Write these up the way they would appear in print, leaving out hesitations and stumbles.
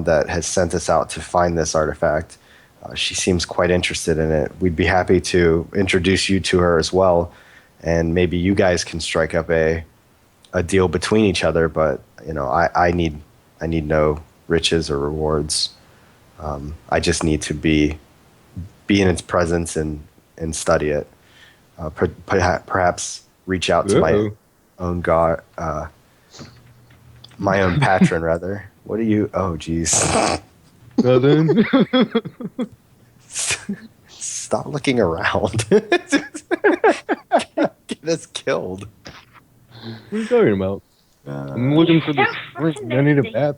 that has sent us out to find this artifact. She seems quite interested in it. We'd be happy to introduce you to her as well, and maybe you guys can strike up a deal between each other. But I need no riches or rewards. I just need to be in its presence and study it. Perhaps reach out to my own god, my own patron, rather. What do you? Oh, geez. Nothing. Stop looking around. Get us killed. What are you talking about? I'm looking for the spring. I need a bath.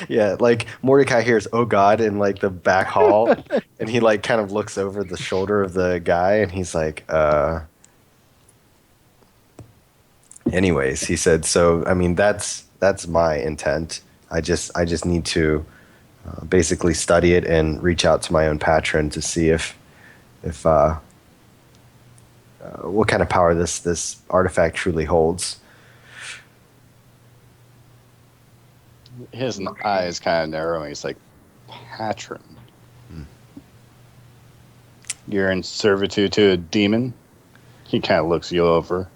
Yeah, like Mordecai hears "Oh God" in like the back hall, and he like kind of looks over the shoulder of the guy, and he's like, Anyways, he said, "So I mean, that's my intent. I just need to basically study it and reach out to my own patron to see if what kind of power this artifact truly holds." His eyes kind of narrow, and he's like, "Patron, you're in servitude to a demon?" He kind of looks you over.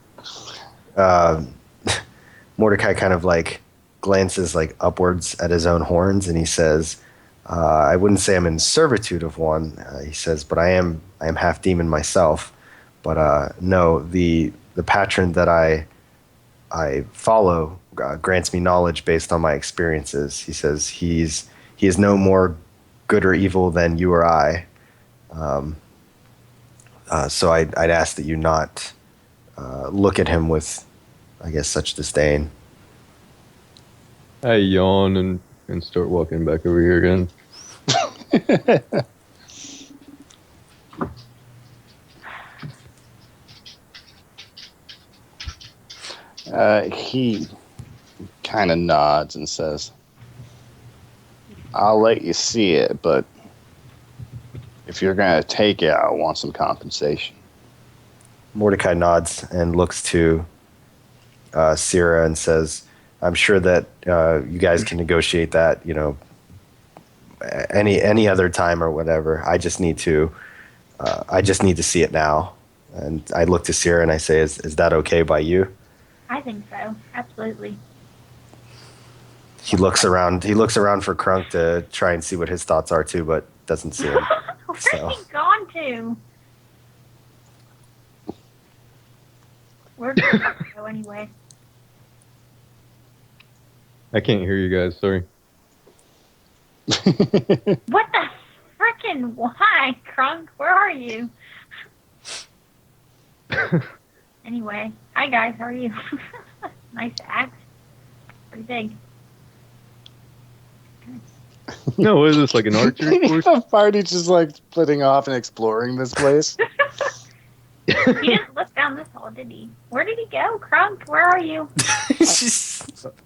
Mordecai kind of like glances like upwards at his own horns, and he says, "I wouldn't say I'm in servitude of one." He says, "But I am half demon myself. But no, the patron that I follow grants me knowledge based on my experiences." He says he is no more good or evil than you or I. So I'd ask that you not look at him with, I guess, such disdain. I yawn and start walking back over here again. He kind of nods and says, "I'll let you see it, but if you're going to take it, I want some compensation." Mordecai nods and looks to Sierra and says, "I'm sure that you guys can negotiate that, any other time or whatever. I just need to see it now." And I look to Sierra and I say, "Is that okay by you?" I think so. Absolutely. He looks around for Crunk to try and see what his thoughts are too, but doesn't see him. Where's So. he gone to? Where'd he go anyway? I can't hear you guys. Sorry. What the frickin' why, Crunk? Where are you? Anyway, hi guys, how are you? Nice axe. Pretty big. No, what is this, like an archery course? The party's just like splitting off and exploring this place. He didn't look down this hall, did he? Where did he go, Crunk? Where are you?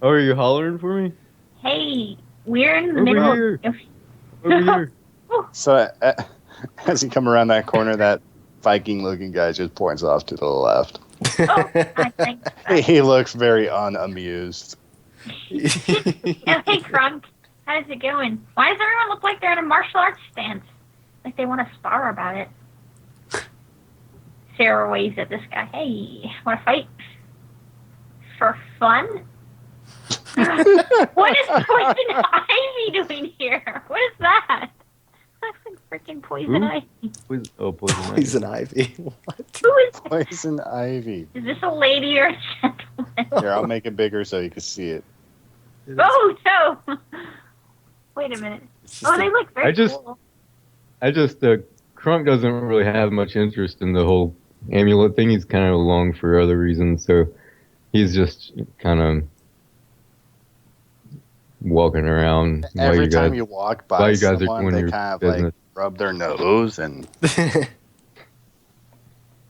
Oh, are you hollering for me? Hey, we're in the Over middle here. of... Over here. So as you come around that corner, that Viking-looking guy just points off to the left. Oh, I think so. He looks very unamused. Yeah, hey, Crunk. How's it going? Why does everyone look like they're in a martial arts stance? Like they want to spar about it. Sarah waves at this guy. Hey, want to fight? For fun? What is Poison Ivy doing here? What is that? That's like freaking Poison Ivy. Poison Ivy. What? Who is Poison Ivy. Is this a lady or a gentleman? Here, I'll make it bigger so you can see it. Oh, no! Wait a minute. Oh, they look very cool. Crunk doesn't really have much interest in the whole amulet thing. He's kind of along for other reasons, so he's just kind of walking around. Every time you walk by someone, they kind of business. like rub their nose and...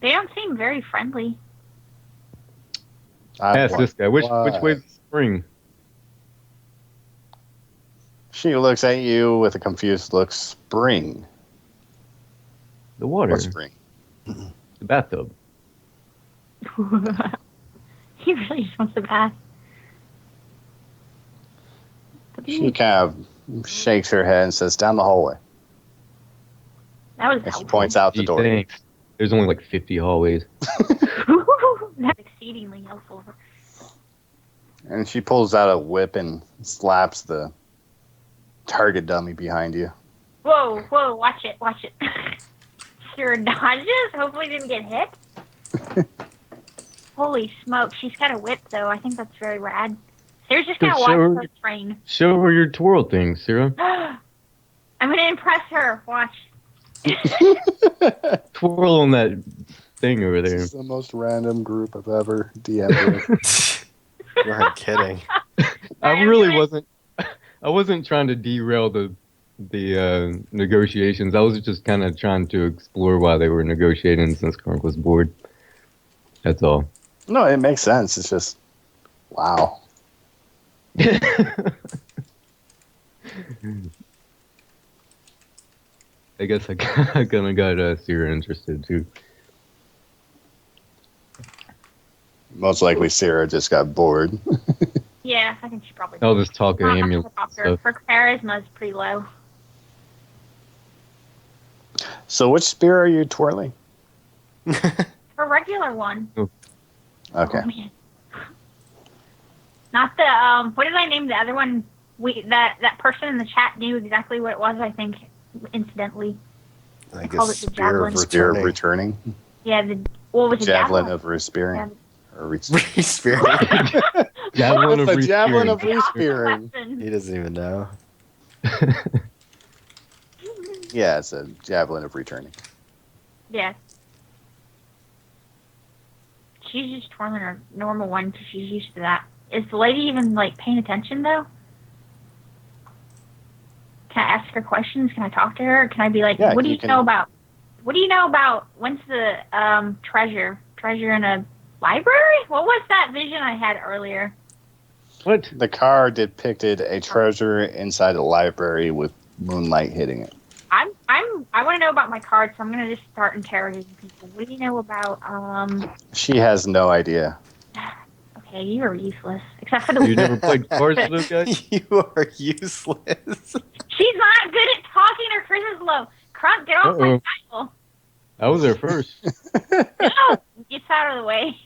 They don't seem very friendly. Ask this guy, which way is the spring? She looks at you with a confused look. Spring. The water. What spring? The bathtub. He really just wants a bath. She kind of shakes her head and says, "Down the hallway." That was And she helpful. points out the Gee, door. thanks. There's only like 50 hallways. That's exceedingly helpful. And she pulls out a whip and slaps the target dummy behind you. Whoa, watch it. Sure dodges. Hopefully didn't get hit. Holy smoke, she's got a whip though. I think that's very rad. Sarah's just gonna watch her train. Show her your twirl thing, Sarah. I'm gonna impress her. Watch. Twirl on that thing over This there. is the most random group I've ever DM'd with. You weren't kidding. I really wasn't. I wasn't trying to derail the negotiations. I was just kind of trying to explore why they were negotiating since Kronk was bored. That's all. No, it makes sense. It's just, wow. I guess I kind of got Sierra interested too. Most likely Sarah just got bored. Yeah, I think she probably. I'll just talk Not much amulet of a talker. stuff. Her charisma is pretty low. So which spear are you twirling? Her regular one. Okay. Oh, man. Not the what did I name the other one? That person in the chat knew exactly what it was, I think, incidentally. I called guess it the spear of javelin. Spear of returning. returning? Yeah, what was it? Javelin of respearing. Or Spear. Javelin of It's a javelin of respearing. respearing. He doesn't even know. Yeah, it's a javelin of returning. Yeah. She's just twirling her normal one because she's used to that. Is the lady even, like, paying attention, though? Can I ask her questions? Can I talk to her? Can I be like, Yeah, what do you you can- know about... What do you know about... When's the treasure? Treasure in a library? What was that vision I had earlier? What? The card depicted a treasure inside a library with moonlight hitting it. I want to know about my cards, so I'm going to just start interrogating people. What do you know about... She has no idea. Okay, you are useless. Except for the... You never played cards with those guys? You are useless. She's not good at talking. Her charisma's low. Crunk, get off my table. I was there first. No, get out of the way.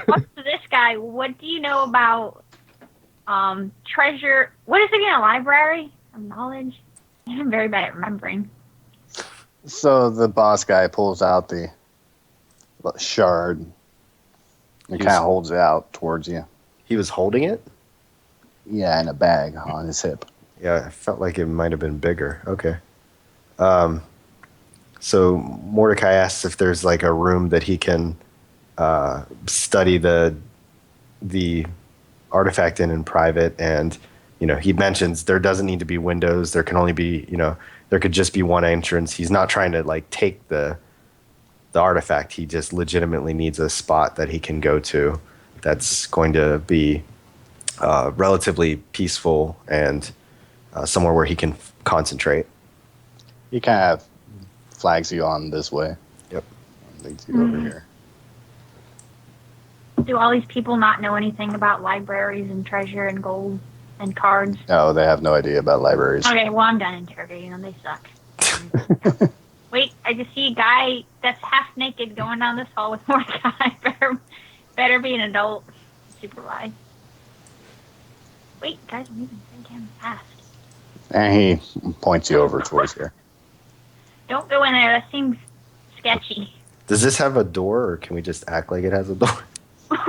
Talk to this guy. What do you know about treasure? What is it again? A library of knowledge? I'm very bad at remembering. So the boss guy pulls out the shard and kind of holds it out towards you. He was holding it? Yeah, in a bag on his hip. Yeah, I felt like it might have been bigger. Okay. So Mordecai asks if there's like a room that he can study the artifact in private, and he mentions there doesn't need to be windows. There can only be there could just be one entrance. He's not trying to like take the artifact. He just legitimately needs a spot that he can go to that's going to be relatively peaceful and somewhere where he can concentrate. He kind of flags you on this way. Yep. Leads you over here. Do all these people not know anything about libraries and treasure and gold and cards? No, they have no idea about libraries. Okay, well, I'm done interrogating them. They suck. Wait, I just see a guy that's half naked going down this hall with more guy. Better be an adult. Supervise. Wait, guys are moving pretty damn fast. And he points you over towards here. Don't go in there. That seems sketchy. Does this have a door, or can we just act like it has a door? What's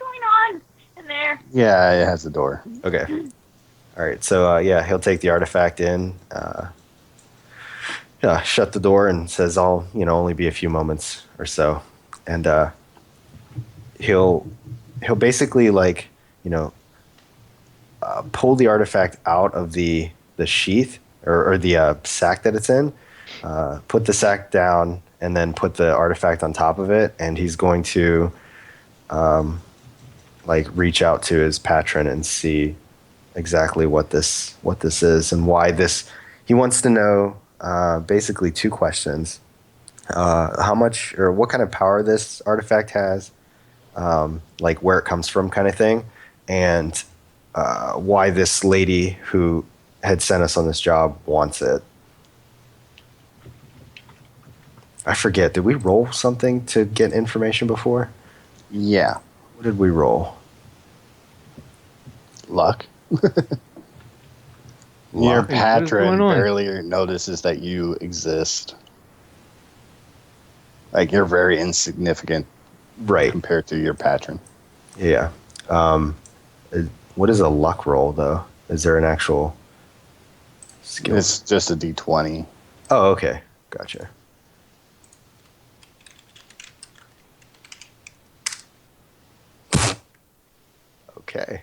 going on in there? Yeah, it has a door. Okay. All right. So he'll take the artifact in, shut the door, and says, "I'll only be a few moments or so," and he'll basically like pull the artifact out of the sheath or the sack that it's in, put the sack down, and then put the artifact on top of it, and he's going to reach out to his patron and see exactly what this is and why this. He wants to know basically two questions: how much or what kind of power this artifact has, like where it comes from, kind of thing, and why this lady who had sent us on this job wants it. I forget. Did we roll something to get information before? Yeah. What did we roll? Luck. Your Luck. Hey, what is going patron on? barely notices that you exist. Like, you're very insignificant Right. compared to your patron. Yeah. What is a luck roll, though? Is there an actual skill? It's just a d20. Oh, okay. Gotcha. Okay.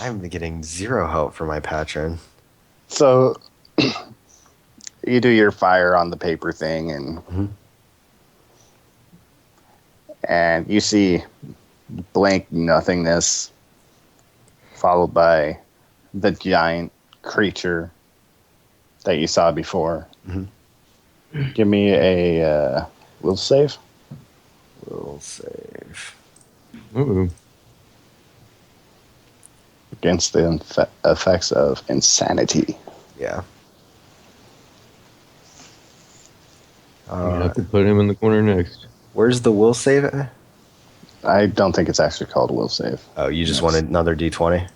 I'm getting zero help from my patron. So, you do your fire on the paper thing, Mhm. and you see blank nothingness, followed by the giant creature that you saw before. Mhm. Give me a will save. We'll save. Ooh. Against the effects of insanity. Yeah. You have to put him in the corner next. Where's the will save at? I don't think it's actually called will save. Oh, you just Yes. wanted another D20?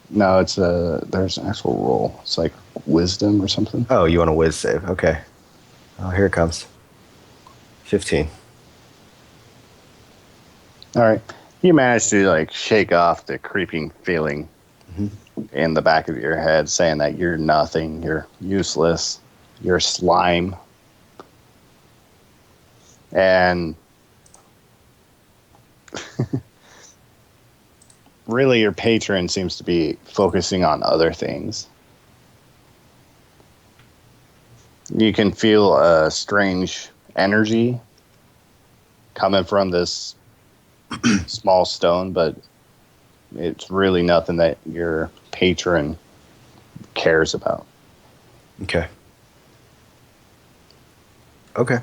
No, it's there's an actual roll. It's like wisdom or something. Oh, you want a whiz save. Okay. Oh, here it comes. 15. All right. You managed to like shake off the creeping feeling in the back of your head, saying that you're nothing, you're useless, you're slime. And really, your patron seems to be focusing on other things. You can feel a strange energy coming from this small stone, but it's really nothing that your patron cares about. Okay. Okay.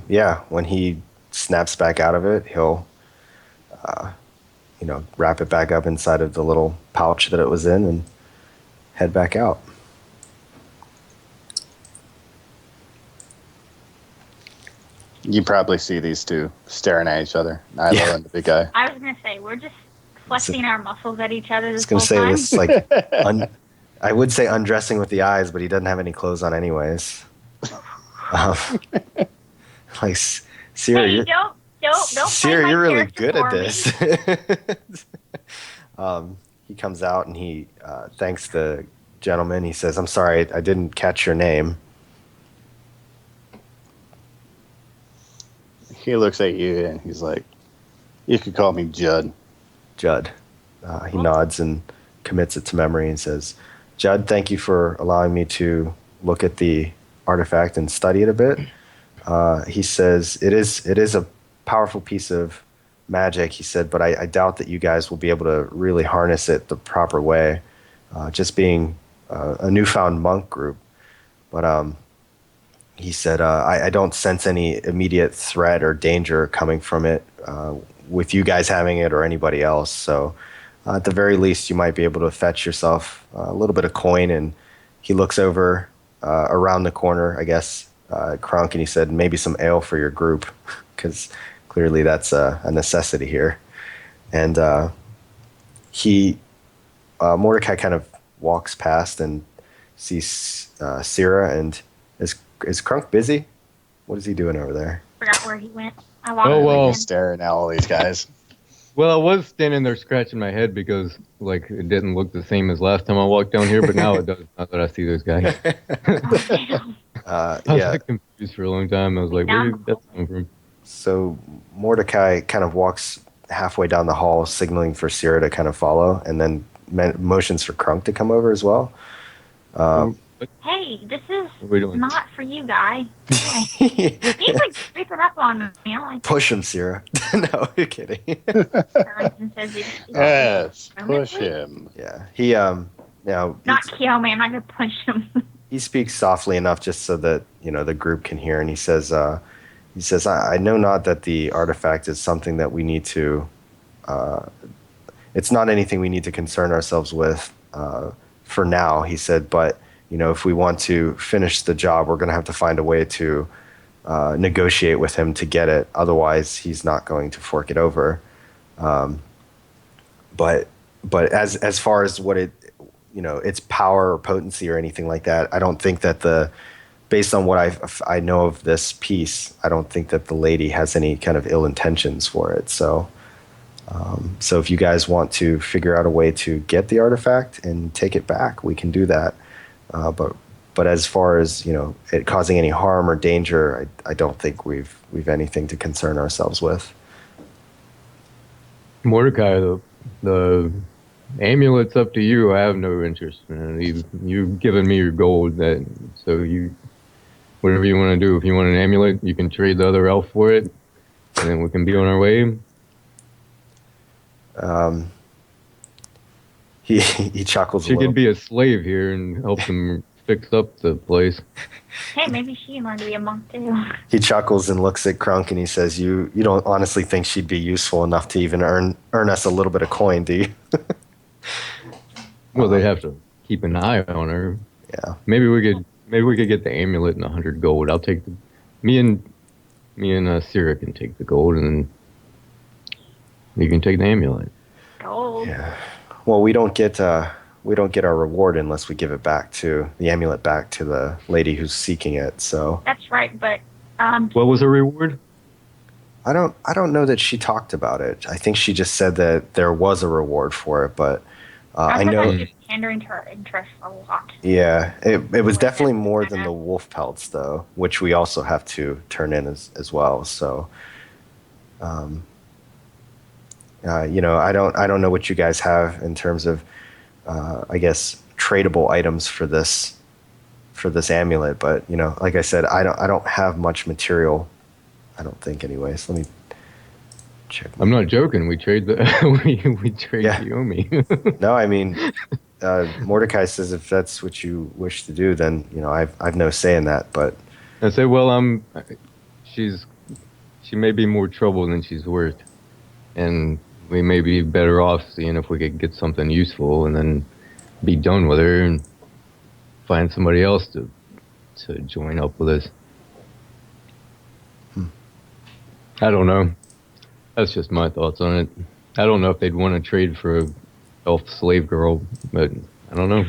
Yeah, when he snaps back out of it, he'll, wrap it back up inside of the little pouch that it was in and head back out. You probably see these two staring at each other, Nilo Yeah. and the big guy. I was gonna say we're just flexing our muscles at each other I was this going whole to say time. this, like, I would say undressing with the eyes, but he doesn't have any clothes on anyways. Um, like, Sierra, Hey, you're, don't Sierra, play my you're really character good at for me. this. He comes out and he thanks the gentleman. He says, "I'm sorry, I didn't catch your name." He looks at you and he's like, "You could call me Judd." Judd. He nods and commits it to memory and says, "Judd, thank you for allowing me to look at the artifact and study it a bit." He says, "It is a powerful piece of magic," he said, "but I doubt that you guys will be able to really harness it the proper way, just being a newfound monk group." But he said, I don't sense any immediate threat or danger coming from it with you guys having it or anybody else. So at the very least, you might be able to fetch yourself a little bit of coin." And he looks over around the corner, I guess, Crunk, and he said, "Maybe some ale for your group," because clearly that's a necessity here. And Mordecai kind of walks past and sees Sierra. And is Crunk busy? What is he doing over there? Forgot where he went. I walked Oh, away well. again. Staring at all these guys. Well, I was standing there scratching my head because, like, it didn't look the same as last time I walked down here, but now it does, now that I see those guys. Oh, damn. I was Yeah. like, confused for a long time. I was like, where did that come from? So Mordecai kind of walks halfway down the hall, signaling for Sierra to kind of follow, and then motions for Crunk to come over as well. Hey, this is What are we doing? not for you, guy. He's like creeping up on me. I'm like, Push him, Sierra. No, you're kidding. turns and says, Yes, push Permanently? him. Yeah, he now not kill me. I'm not gonna punch him. he speaks softly enough just so that the group can hear, and he says, I know not that the artifact is something that we need to it's not anything we need to concern ourselves with for now, he said. But, if we want to finish the job, we're going to have to find a way to negotiate with him to get it. Otherwise, he's not going to fork it over. But as far as what its power or potency or anything like that, I don't think that based on what I know of this piece, I don't think that the lady has any kind of ill intentions for it. So if you guys want to figure out a way to get the artifact and take it back, we can do that. But as far as it causing any harm or danger, I don't think we've anything to concern ourselves with. Mordecai, the amulet's up to you. I have no interest in it. You've given me your gold, so whatever you want to do. If you want an amulet, you can trade the other elf for it, and then we can be on our way. He chuckles. She could be a slave here and help them fix up the place. Hey, maybe she can learn to be a monk too. He chuckles and looks at Crunk and he says, "You don't honestly think she'd be useful enough to even earn us a little bit of coin, do you?" Well, they'd have to keep an eye on her. Yeah. Maybe we could get the amulet and 100 gold. I'll take me and Syrah can take the gold, and then you can take the amulet. Gold. Yeah. Well, we don't get our reward unless we give the amulet back to the lady who's seeking it. So That's right, but What was her reward? I don't know that she talked about it. I think she just said that there was a reward for it, but I know. Like just pandering to her interests a lot. Yeah, it was definitely more than the wolf pelts, though, which we also have to turn in as well. So, I don't know what you guys have in terms of, I guess, tradable items for this amulet. But like I said, I don't have much material. I don't think, anyways. Let me check. I'm not joking. We trade we trade Yomi. No, I mean, Mordecai says if that's what you wish to do, then I've no say in that. But I say, well, she may be more trouble than she's worth, and we may be better off seeing if we could get something useful and then be done with her and find somebody else to join up with us. I don't know. That's just my thoughts on it. I don't know if they'd want to trade for a elf slave girl, but I don't know.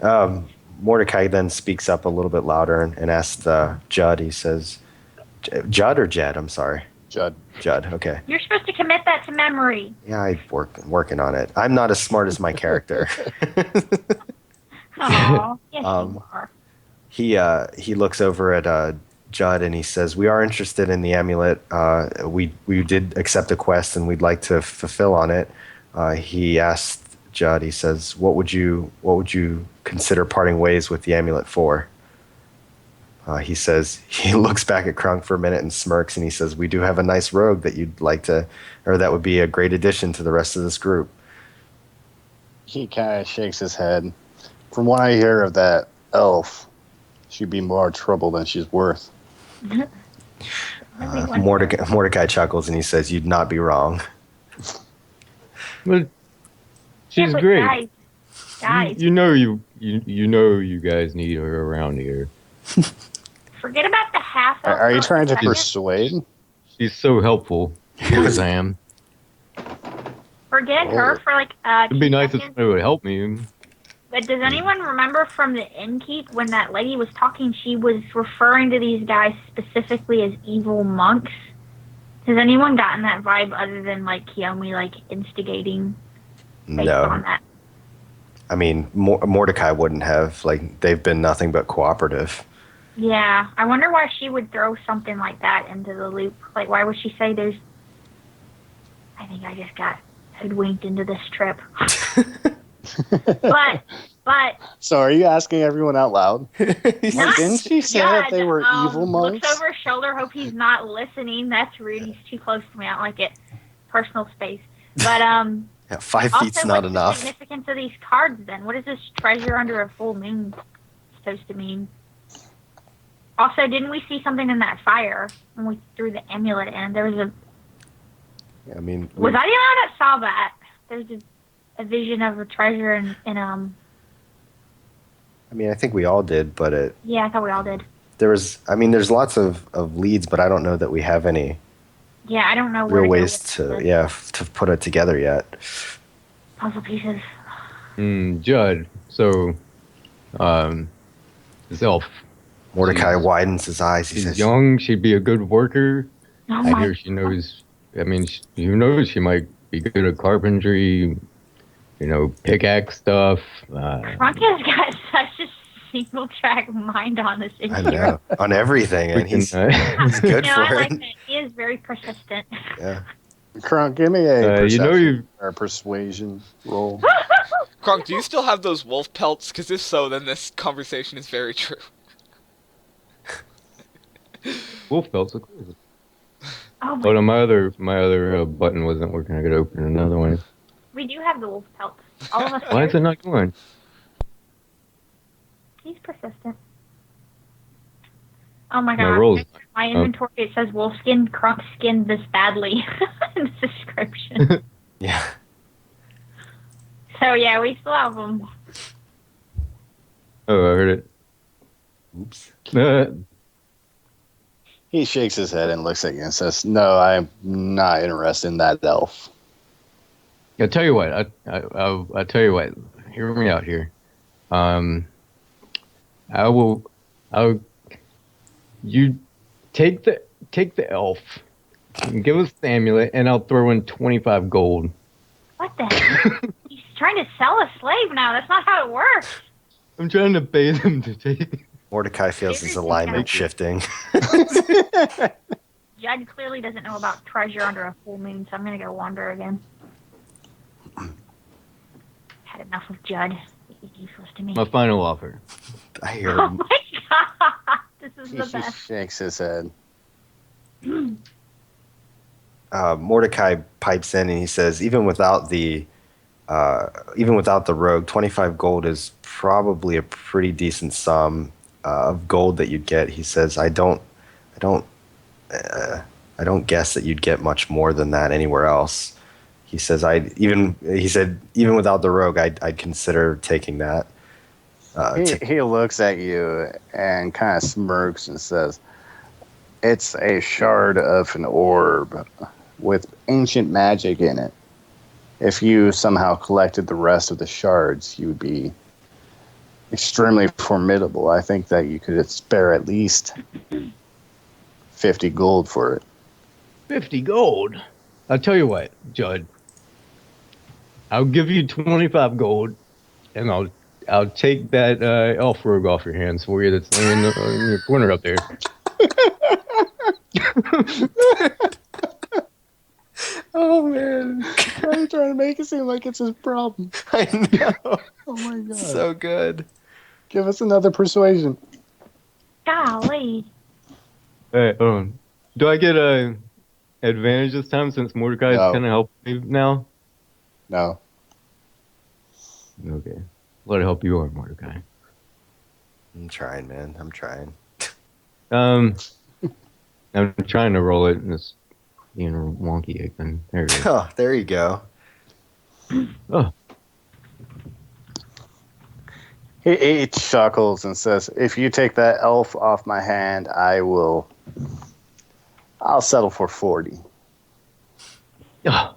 Yeah. Mordecai then speaks up a little bit louder and asks Judd. He says, "Judd or Jed? I'm sorry." Judd. Judd. Okay. You're supposed to commit that to memory. Yeah, I'm working on it. I'm not as smart as my character. Oh, yes, you are. He looks over at Judd and he says, "We are interested in the amulet. We did accept a quest and we'd like to fulfill on it." He asked Judd. He says, "What would you consider parting ways with the amulet for?" He says he looks back at Krunk for a minute and smirks and he says, "We do have a nice rogue that you'd like to, or that would be a great addition to the rest of this group." He kind of shakes his head. From what I hear of that elf, she'd be more trouble than she's worth. Mordecai chuckles and he says, "You'd not be wrong." But she's but great. Guys. You know you guys need her around here. Forget about the half. Are you trying to persuade? She's so helpful. Yes, I am. Forget her for like It'd be nice if seconds. somebody would help me. But does anyone remember from the innkeep when that lady was talking, she was referring to these guys specifically as evil monks? Has anyone gotten that vibe other than like Kiyomi like instigating based on that? I mean, Mordecai wouldn't have. Like, they've been nothing but cooperative. Yeah, I wonder why she would throw something like that into the loop. Like, why would she say there's... I think I just got hoodwinked into this trip. but... So are you asking everyone out loud? Not Didn't she say that they were evil monks? Looks over his shoulder, hope he's not listening. That's rude. He's too close to me. I don't like it. Personal space. But, Yeah, 5 feet's also, not what's enough. the significance of these cards, then? What is this treasure under a full moon supposed to mean? Also, didn't we see something in that fire when we threw the amulet in? There was I mean, Was I the only one that saw that? There's a vision of a treasure in I mean, I think we all did, but Yeah, I thought we all did. there's lots of leads, but I don't know that we have any Yeah, I don't know where real to go ways with to, the to put it together yet. puzzle pieces. Judd. So, this elf. Mordecai She's- widens his eyes. He She's says, young. She'd be a good worker. Oh I my! hear she knows. I mean, you know, she might be good at carpentry. You know, pickaxe stuff. Crunk has got such a single track mind on this issue. I know, on everything, we and can, he's good No, for I like it. that. He is very persistent. Yeah. Crunk, give me a you know, perception or persuasion roll. Kronk, do you still have those wolf pelts? Because if so, then this conversation is very true. wolf belts. Of course. Oh Oh my! no, my other button wasn't working. I gotta open another one. We do have the wolf pelts. All of us. Why is here. it not going? He's persistent. Oh my My god! rolls. My inventory it says wolfskin. Crunk skinned this badly in the description. Yeah. So yeah, we still have them. Oh, I heard it. Oops. He shakes his head and looks at you and says, "No, I'm not interested in that elf." I'll tell you what. I'll tell you what. Hear me out here. I'll. You take the elf, and give us the amulet, and I'll throw in 25 gold. What the heck? He's trying to sell a slave now. That's not how it works. I'm trying to pay them to take. Mordecai feels his alignment shifting. Judd clearly doesn't know about treasure under a full moon, so I'm gonna go wander again. Had enough of Judd. He's useless to me. My final offer. I hear Oh him. my god! This is He the just best. shakes his head. Mordecai pipes in and he says, even without the rogue, 25 gold is probably a pretty decent sum of gold that you'd get. He says, I don't guess that you'd get much more than that anywhere else. He says, even without the rogue, I'd consider taking that. He looks at you and kind of smirks and says, "It's a shard of an orb with ancient magic in it. If you somehow collected the rest of the shards, you would be extremely formidable. I think that you could spare at least 50 gold for it." 50 gold. I'll tell you what, Judd. I'll give you 25 gold, and I'll take that elf rogue off your hands for you. That's laying in your corner up there. Oh man, Why are you trying to make it seem like it's his problem? I know. Oh my god. So good. Give us another persuasion. Golly. Hey, do I get a advantage this time since Mordecai is No. kind of helping me now? No. Okay. What a help you are, Mordecai. I'm trying, man. I'm trying. I'm trying to roll it, and it's being wonky again. There it is. Oh, there you go. Oh, He chuckles and says, "If you take that elf off my hand, I'll settle for 40. oh.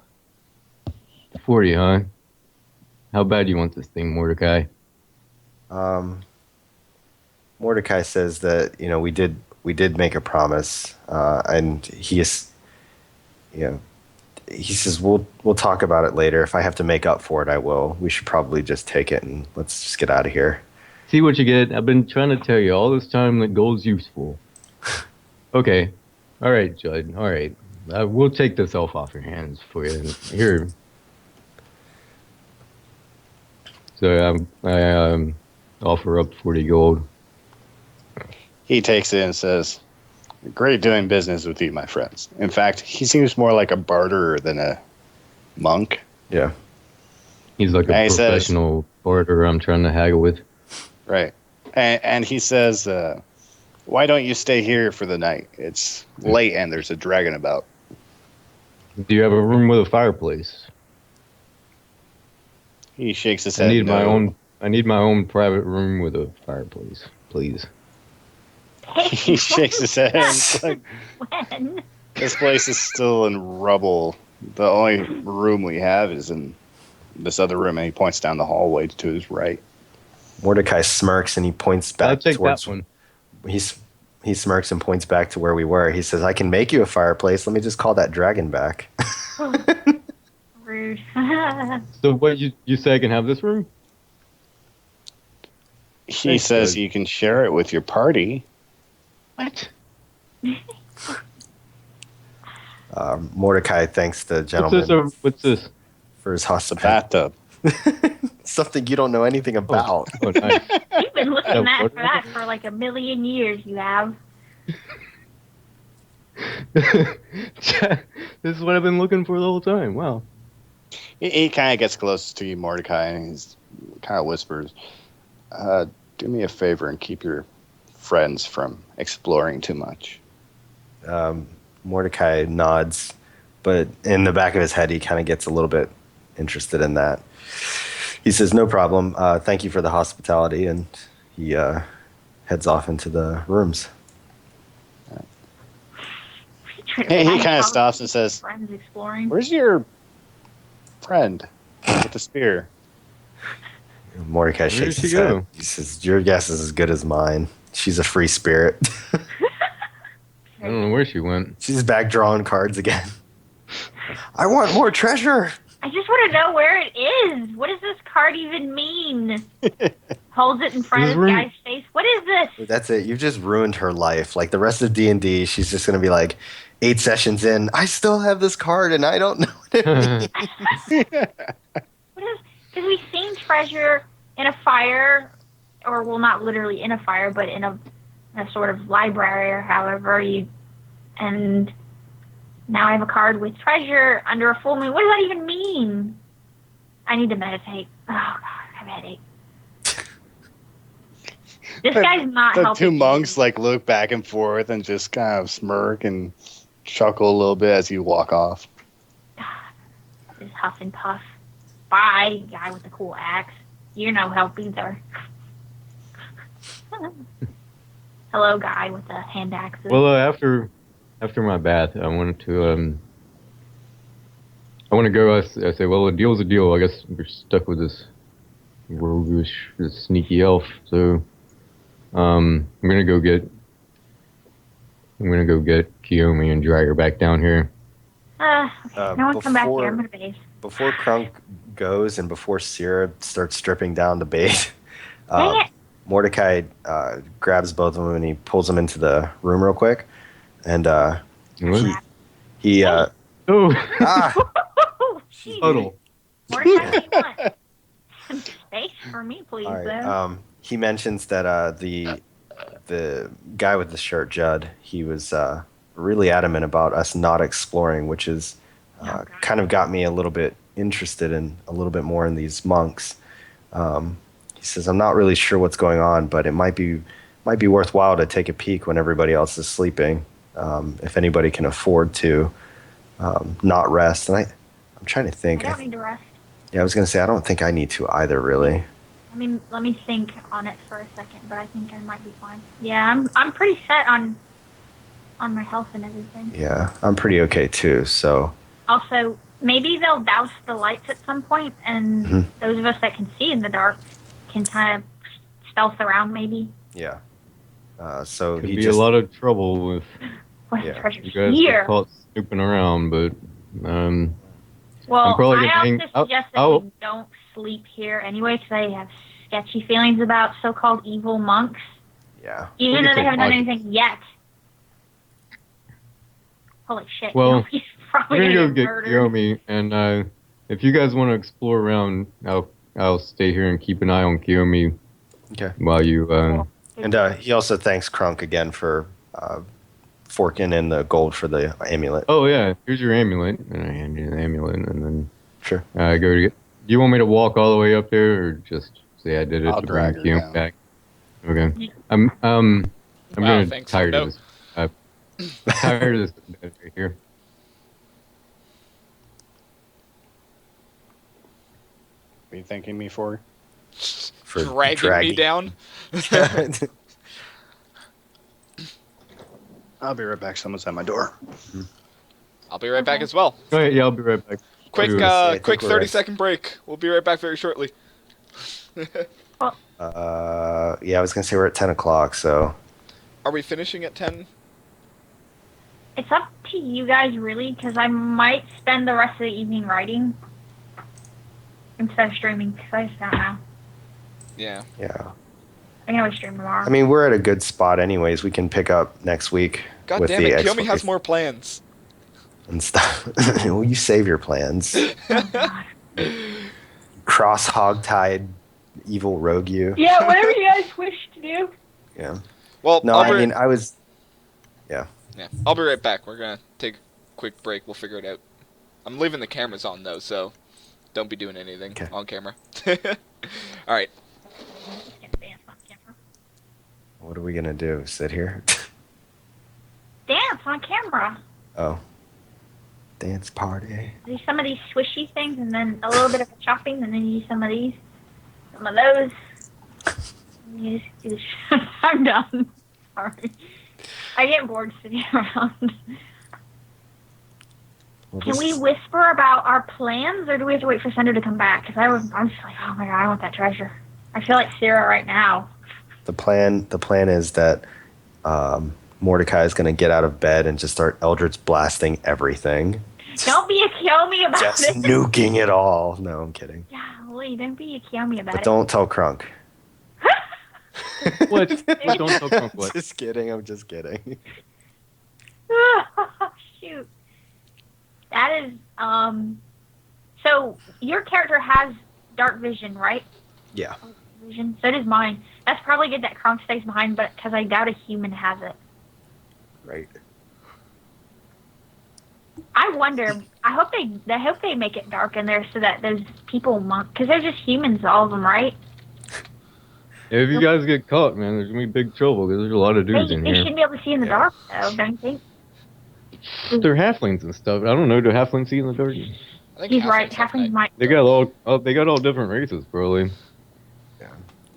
40, huh? How bad do you want this thing, Mordecai? Mordecai says that we did make a promise, and he says we'll talk about it later. If I have to make up for it, I will. We should probably just take it and let's just get out of here. See what you get? I've been trying to tell you all this time that gold's useful. Okay. All right, Judd. All right. We'll take this elf off your hands for you. Here. So I offer up 40 gold. He takes it and says, "Great doing business with you, my friends. In fact, he seems more like a barterer than a monk." Yeah. He's like a And he says- professional barter I'm trying to haggle with. Right. And he says, "Why don't you stay here for the night? It's late and there's a dragon about." Do you have a room with a fireplace? He shakes his I head. need my no. own. I need my own private room with a fireplace, please. He shakes his head. It's like, When? this place is still in rubble. The only room we have is in this other room, and he points down the hallway to his right. Mordecai smirks and he points I'll back take towards. that one. He smirks and points back to where we were. He says, "I can make you a fireplace. Let me just call that dragon back." Rude. So what you say I can have this room? He Thanks, says bud. you can share it with your party. What? Mordecai thanks the What's gentleman this? What's this? for his A hospitality. bathtub. Something you don't know anything about. Oh, nice. You've been looking Yeah, at what- for that for like a million years. You have. This is what I've been looking for the whole time. Wow. He kind of gets close to you, Mordecai, and he's kind of whispers, "Do me a favor and keep your friends from exploring too much." Mordecai nods, but in the back of his head, he kind of gets a little bit interested in that. He says, "No problem. Thank you for the hospitality," and he heads off into the rooms. He kind of stops and says, Friends exploring. "Where's your friend with the spear?" Mordecai Where shakes did his she head. go? He says, "Your guess is as good as mine. She's a free spirit." I don't know where she went. She's back drawing cards again. I want more treasure. I just want to know where it is. What does this card even mean? Holds it in front of This this room- guy's face. What is this? That's it. You've just ruined her life. Like the rest of D&D, she's just going to be like 8 sessions in. I still have this card and I don't know what it means. What is? Because we've seen treasure in a fire, or well, not literally in a fire, but in a sort of library or however you. And now I have a card with treasure under a full moon. What does that even mean? I need to meditate. Oh God, I have a headache. This guy's not The helping. two me. monks like look back and forth and just kind of smirk and chuckle a little bit as you walk off. This huff and puff. Bye, guy with the cool axe. You're no help either. Hello, guy with the hand axes. Well, after my bath, I wanted to I want to go. I say, well, a deal's a deal. I guess we're stuck with this roguish, this sneaky elf. So, I'm gonna go get Kiyomi and drag her back down here. Okay. No one come back before- here. I'm gonna base. Before Krunk goes and before Sierra starts stripping down the bait, Dang it! Mordecai grabs both of them and he pulls them into the room real quick. And he Oh, Jeez. puddle. Mordecai, what do you want? Some space for me, please, all right, though. he mentions that the guy with the shirt, Judd, he was really adamant about us not exploring, which is kind of got me a little bit interested in a little bit more in these monks. He says, "I'm not really sure what's going on, but it might be worthwhile to take a peek when everybody else is sleeping, if anybody can afford to not rest." And I'm trying to think. I don't need to rest. Yeah, I was going to say I don't think I need to either, really. I mean, let me think on it for a second, but I think I might be fine. Yeah, I'm pretty set on my health and everything. Yeah, I'm pretty okay too. So Also, maybe they'll douse the lights at some point, and Mhm. those of us that can see in the dark can kind of stealth around, maybe. yeah. So Could he be just a lot of trouble if What Yeah. treasure's you guys here? get caught snooping around, but Well, I'm probably I gonna also hang- suggest that I'll- we don't sleep here anyway, because I have sketchy feelings about so-called evil monks, yeah. even We though can they haven't done take anything yet. Holy shit! Well, he's probably we're gonna go get get murdered. Kiyomi, and if you guys want to explore around, I'll stay here and keep an eye on Kiyomi Okay. while you. And he also thanks Krunk again for forking in the gold for the amulet. Oh yeah, here's your amulet, and I hand you the amulet, and then Sure. I go to get. Do you want me to walk all the way up there, or just say I did it I'll to bring drag her Kiyomi down. back? Okay. Yeah. I'm Wow, getting thanks, tired Sendo. of this. I'm tired of this bed right here. What are you thanking me for? For Dragging me down. I'll be right back. Someone's at my door. I'll be right back as well. All right, yeah, I'll be right back. Quick, I think quick we're 30-second break. We'll be right back very shortly. Yeah, I was gonna say we're at 10 o'clock, so Are we finishing at 10? It's up to you guys, really, because I might spend the rest of the evening writing instead of streaming, because I just don't know. Yeah. yeah. I can always stream tomorrow. I mean, we're at a good spot, anyways. We can pick up next week God with damn the it, Kiyomi exploration has more plans. and stuff. Well, you save your plans. Oh, God. Cross hog-tied evil rogue you. Yeah, whatever you guys wish to do. Yeah. Well, No, I mean, I was. yeah, I'll be right back. We're gonna take a quick break. We'll figure it out. I'm leaving the cameras on though, so don't be doing anything on camera. All right. Dance on camera. What are we gonna do? Sit here? Dance on camera. Oh. Dance party. Do some of these swishy things, and then a little bit of chopping, and then you do some of these, some of those. You just do this. I'm done. Sorry. I get bored sitting around. Well, Can this- we whisper about our plans, or do we have to wait for Sendo to come back? Because I'm just like, oh my god, I want that treasure. I feel like Sarah right now. The plan is that Mordecai is gonna get out of bed and just start Eldritch blasting everything. Don't be a Kiyomi about Just it. nuking it all. No, I'm kidding. Golly, don't be a Kiyomi about But it. don't tell Crunk. What? Don't talk about what? Just kidding. I'm just kidding. Shoot. That is, so your character has dark vision, right? Yeah. Vision. So does mine. That's probably good that Kronk stays behind, but because I doubt a human has it. Right. I wonder. I hope they make it dark in there so that those people because they're just humans, all of them, right? Yeah, if you guys get caught, man, there's gonna be big trouble because there's a lot of dudes They in here. shouldn't be able to see in the dark, though, don't you think? They're halflings and stuff. I don't know. Do halflings see in the dark? I think He's right. halflings have Halflings night. might. They got all different races, probably. Yeah.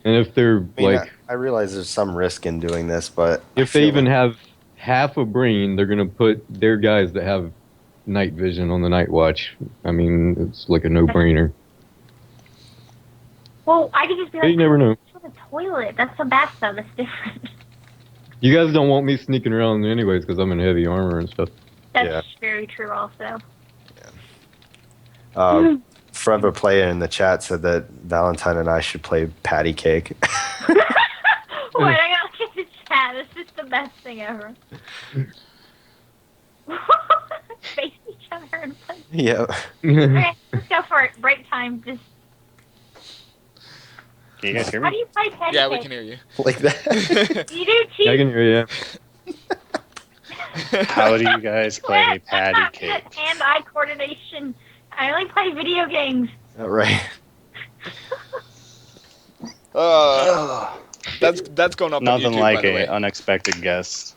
And if they're I mean, like, I realize there's some risk in doing this, but I if they feel even like- have half a brain, they're gonna put their guys that have night vision on the night watch. I mean, it's like a no-brainer. Well, I could just be But you like, never know. "Oh, the toilet. That's the bathtub. That's different." You guys don't want me sneaking around anyways because I'm in heavy armor and stuff. That's Yeah. very true, also. Forever Player in the chat said that Valentine and I should play patty cake. Wait, I gotta look at the chat. This is the best thing ever. Face each other and play. Yeah. Okay, let's go for it. Break time. Just Can you guys hear how me? do you play patty Yeah, cake? we can hear you. Like that. You do cheese. I can hear you. How do you guys play patty cake? Hand-eye coordination. I only play video games. All right. That's going up on Nothing YouTube, like by the way. a unexpected guest.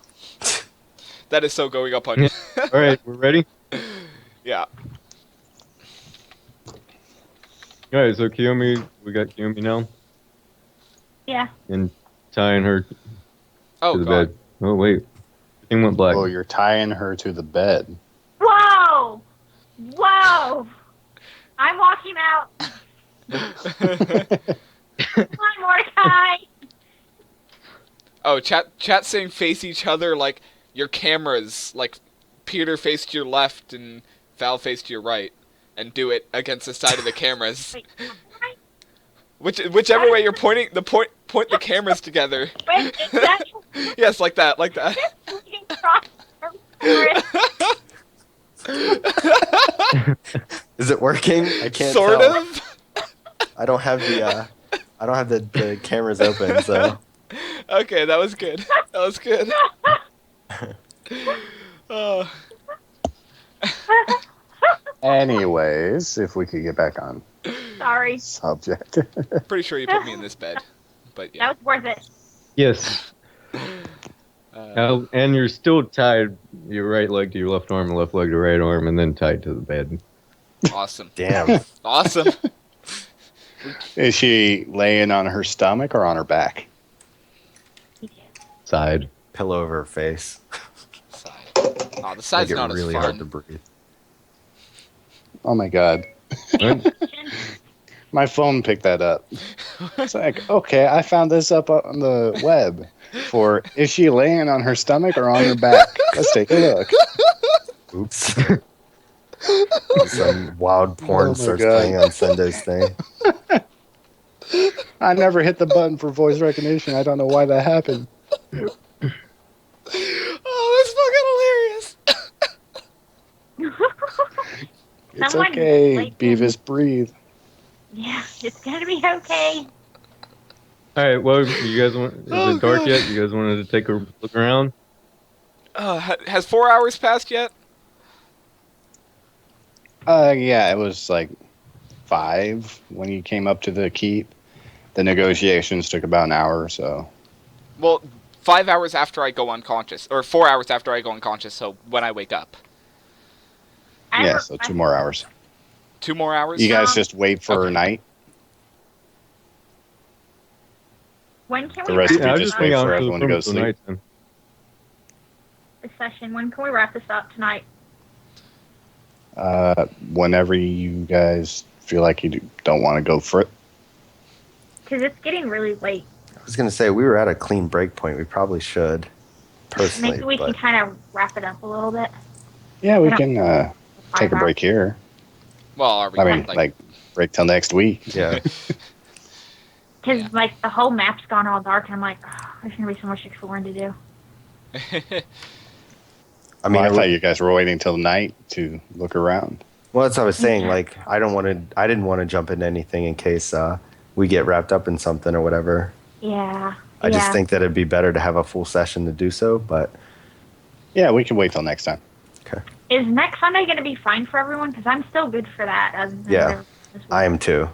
That is so going up on you. All right, we're ready. Yeah. All right, so Kiyomi, we got Kiyomi now, Yeah. and tying her Oh to the god. bed. Oh wait, thing went black. Oh, you're tying her to the bed. Whoa! Whoa! I'm walking out. Come on, Mordecai. Oh, chat saying face each other like your cameras, like Peter faced your left and Val faced your right, and do it against the side of the cameras. Wait, what? Whichever way you're pointing, point the cameras together. Wait, is that Yes, like that, like that. fucking cross? Is it working? I can't Sort tell. of. I don't have the cameras open, so Okay, that was good. That was good. Oh. Anyways, if we could get back on Sorry, subject. Pretty sure you put me in this bed, but yeah. that was worth it. Yes. And you're still tied your right leg to your left arm, left leg to right arm, and then tied to the bed. Awesome. damn. Awesome. Is she laying on her stomach or on her back? Side. Pillow over her face. Side. Oh, the side's Make it not really as hard to fun. breathe. Oh my god. What? My phone picked that up. It's like, okay, I found this up on the web for is she laying on her stomach or on her back? Let's take a look. Oops. Some wild porn Oh my starts God. playing on Sendo's thing. I never hit the button for voice recognition. I don't know why that happened. Oh, that's fucking hilarious. It's Someone okay, like- Beavis, breathe. Yeah, it's gonna be okay. All right. Well, you guys want? Is Oh, it dark God. yet? You guys wanted to take a look around? Has 4 hours passed yet? Yeah, it was like 5 when you came up to the keep. The negotiations took about an hour or so. Well, 5 hours after I go unconscious, or 4 hours after I go unconscious. So when I wake up, Yeah, so 2 more hours. 2 more hours. You guys just wait for Okay. night. When can The we rest wrap of you Yeah, I this just just up? wait hang out for to everyone the to go room sleep. tonight. Then. This session. When can we wrap this up tonight? Whenever you guys feel like you don't want to go for it. Because it's getting really late. I was gonna say we were at a clean break point. We probably should, personally. Maybe we can but kind of wrap it up a little bit. Yeah, we Yeah. can take a 5 break here. Well, are we? I mean, like break till next week. yeah, Because Yeah. like the whole map's gone all dark, and I'm like, oh, there's gonna be so much exploring to do. I mean, I thought you guys were waiting till night to look around. well, that's what I was saying. Yeah. Like, I didn't want to jump into anything in case we get wrapped up in something or whatever. Yeah. I just think that it'd be better to have a full session to do so. But Yeah, we can wait till next time. Is next Sunday gonna be fine for everyone? Because I'm still good for that. Other than Yeah. whatever this week. I am too.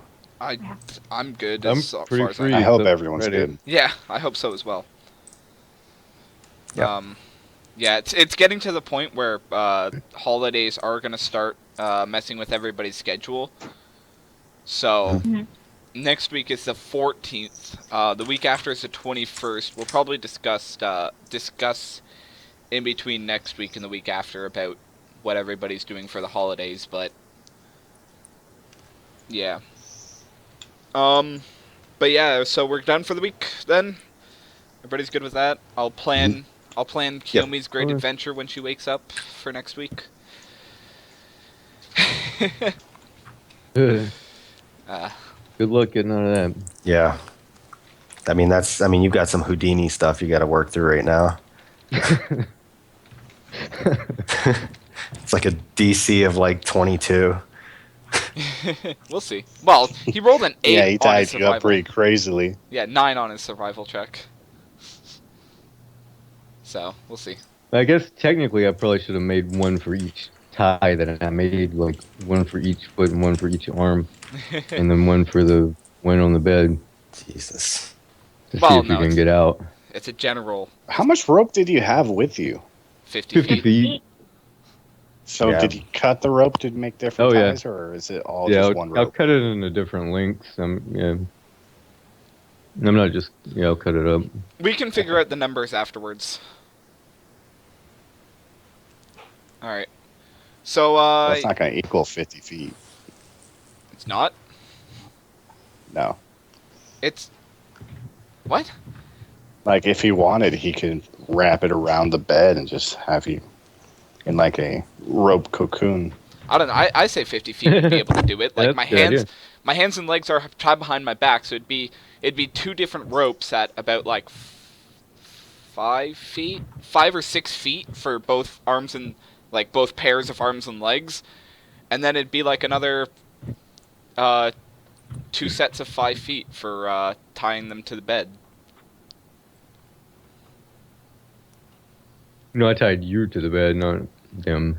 I'm good. I'm as pretty far as free. I hope so everyone's ready. good. Yeah, I hope so as well. Yeah. Yeah, it's getting to the point where holidays are gonna start messing with everybody's schedule. So Mhm. next week is the 14th. The week after is the 21st. We'll probably discuss in between next week and the week after about what everybody's doing for the holidays. But yeah. But yeah, so we're done for the week then. Everybody's good with that. I'll plan Kiyomi's great Alright. adventure when she wakes up for next week. Good Uh, luck getting out of that. Yeah. I mean, you've got some Houdini stuff you got to work through right now. It's like a DC of like 22. we'll see. Well, he rolled an 8 Yeah, he on his tied you survival. up pretty crazily. Yeah, 9 on his survival check. So, we'll see. I guess technically I probably should have made one for each tie that I made, like one for each foot and one for each arm, and then one for the one on the bed Jesus. to Well, see if no, we can it's- get out. It's a general How much rope did you have with you? 50 50 feet. feet. So Yeah. did you cut the rope to make different Oh, yeah. ties, or is it all Yeah, just I'll, one I'll rope? cut it into different lengths. Yeah. I'm not just I'll cut it up. We can figure out the numbers afterwards. Alright. So, Well, it's not going to equal 50 feet. it's not? No. It's... What? Like, if he wanted, he could wrap it around the bed and just have you in like a rope cocoon. I don't know. I say 50 feet would be able to do it. Like, That's my a good hands... idea. My hands and legs are tied behind my back, so it'd be 2 different ropes at about, like, 5 or 6 feet for both arms and... Like, both pairs of arms and legs. And then it'd be, like, another... 2 sets of 5 feet for tying them to the bed. No, I tied you to the bed, not them.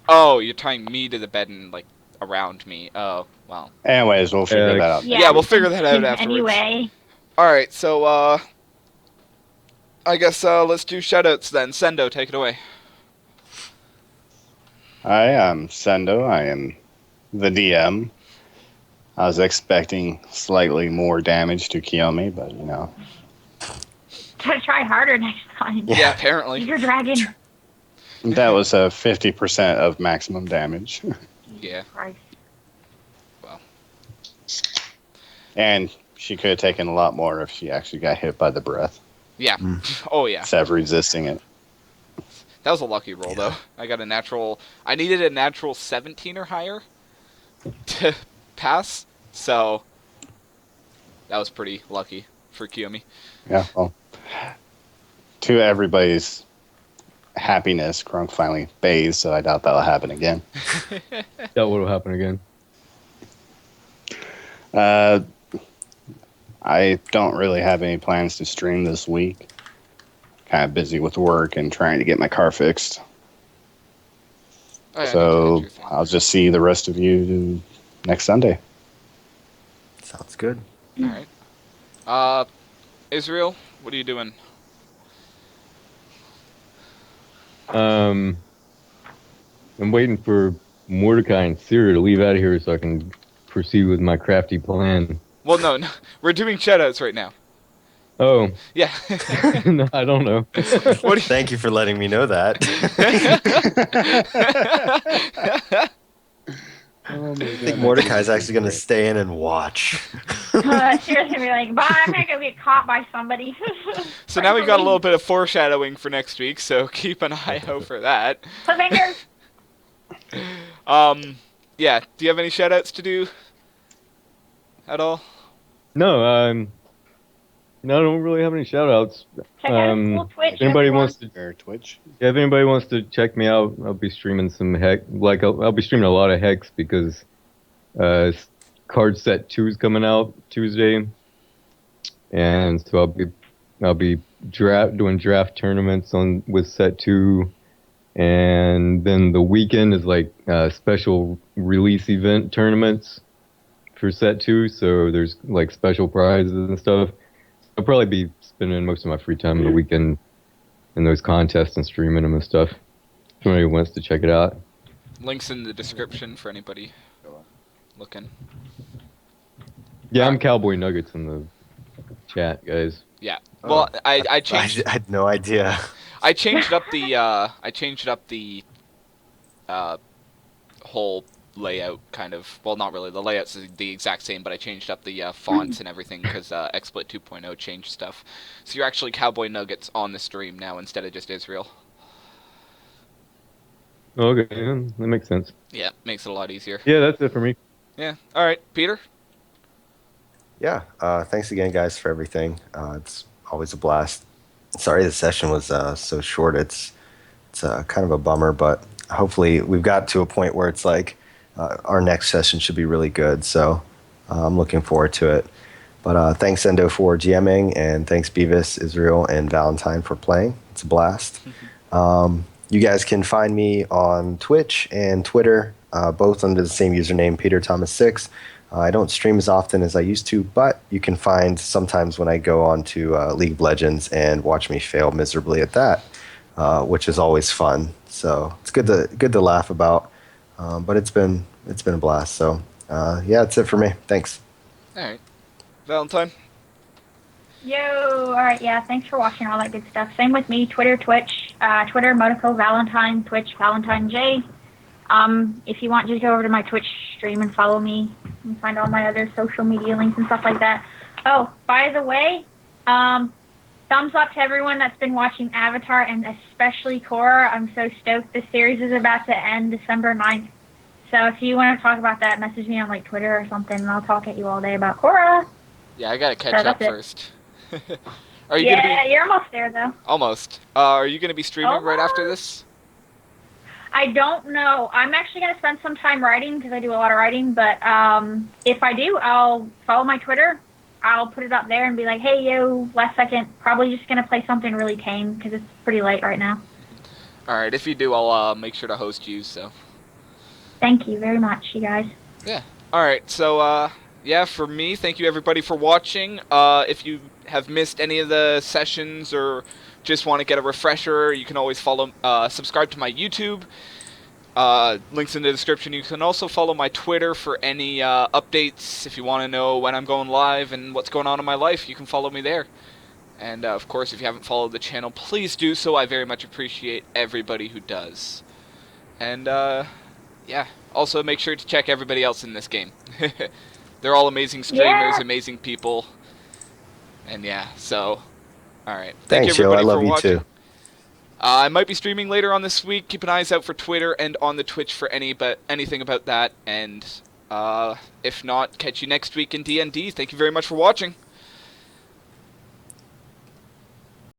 Oh, you're tying me to the bed and, like, around me. Oh, well. Anyways, we'll figure Yeah. that out. Yeah, we'll figure that out afterwards. Anyway, Alright, so, I guess, let's do shoutouts then. Sendo, take it away. I am Sendo. I am the DM. I was expecting slightly more damage to kill me, but you know. Gotta try harder next time. Yeah, apparently. Use your dragon. That was 50% of maximum damage. Yeah. Christ. Well. And she could have taken a lot more if she actually got hit by the breath. Yeah. Oh, yeah. Instead of resisting it. That was a lucky roll, though. I got a natural... I needed a natural 17 or higher to pass, so that was pretty lucky for Kiyomi. Yeah, well, to everybody's happiness, Crunk finally bathed, so I doubt that'll happen again. That will happen again. I don't really have any plans to stream this week. Kind of busy with work and trying to get my car fixed. Oh, yeah, So I'll just see the rest of you next Sunday. Sounds good. Alright. Israel, what are you doing? I'm waiting for Mordecai and Siri to leave out of here so I can proceed with my crafty plan. Well, no, we're doing shoutouts right now. Oh. Yeah. No, I don't know. Thank you for letting me know that. Oh I think Mordecai's actually going to stay in and watch. She's gonna be like, bye, I'm gonna go get caught by somebody. So now we've got a little bit of foreshadowing for next week, so keep an eye out for that. Fingers. Yeah, do you have any shoutouts to do at all? No, I don't really have any shoutouts. Check out his cool Twitch. If anybody everyone. wants to, Or Twitch. yeah, if anybody wants to check me out, I'll be streaming some hex. Like I'll be streaming a lot of hex because card set 2 is coming out Tuesday, and so I'll be doing draft tournaments with set 2, and then the weekend is like special release event tournaments for set 2. So there's like special prizes and stuff. I'll probably be spending most of my free time on the weekend in those contests and streaming them and stuff. If anybody wants to check it out. Links in the description for anybody looking. Yeah, I'm Cowboy Nuggets in the chat, guys. Yeah. Well, I I changed. had no idea. I changed up the whole layout, kind of. Well, not really. The layout's the exact same, but I changed up the fonts and everything because XSplit 2.0 changed stuff. So you're actually Cowboy Nuggets on the stream now instead of just Israel. Okay, yeah, that makes sense. Yeah, makes it a lot easier. Yeah, that's it for me. Yeah. All right, Peter. Yeah, thanks again, guys, for everything. It's always a blast. Sorry the session was so short. It's kind of a bummer, but hopefully we've got to a point where it's like our next session should be really good. So I'm looking forward to it. But thanks, Sendo, for GMing, and thanks, Beavis, Israel, and Valentine for playing. It's a blast. You guys can find me on Twitch and Twitter, both under the same username, PeterThomas6. I don't stream as often as I used to, but you can find sometimes when I go on to League of Legends and watch me fail miserably at that, which is always fun. So it's good to laugh about, but it's been a blast. So yeah, that's it for me. Thanks. All right, Valentine. Yo, alright, yeah, thanks for watching, all that good stuff. Same with me, Twitter, Twitch, Twitter, Motico, Valentine, Twitch, Valentine J. If you want, just go over to my Twitch stream and follow me and find all my other social media links and stuff like that. Oh, by the way, thumbs up to everyone that's been watching Avatar, and especially Korra. I'm so stoked. The series is about to end December 9th. So if you want to talk about that, message me on like Twitter or something, and I'll talk at you all day about Korra. Yeah, I gotta catch up first. Are you yeah, gonna be... you're almost there, though. Almost. Are you gonna be streaming right after this? I don't know. I'm actually going to spend some time writing because I do a lot of writing, but if I do, I'll follow my Twitter. I'll put it up there and be like, hey, yo, last second, probably just going to play something really tame because it's pretty late right now. Alright, if you do, I'll make sure to host you, so. Thank you very much, you guys. Yeah. Alright, so, yeah, for me, thank you everybody for watching. If you have missed any of the sessions or just want to get a refresher, you can always subscribe to my YouTube. Links in the description. You can also follow my Twitter for any updates. If you want to know when I'm going live and what's going on in my life, you can follow me there. And of course, if you haven't followed the channel, please do so. I very much appreciate everybody who does. And yeah, also make sure to check everybody else in this game. They're all amazing streamers, Yeah. amazing people. And yeah, so alright. Thanks, you yo. I everybody love for you watching. too. I might be streaming later on this week. Keep an eyes out for Twitter and on the Twitch for anything about that. And if not, catch you next week in D&D. Thank you very much for watching.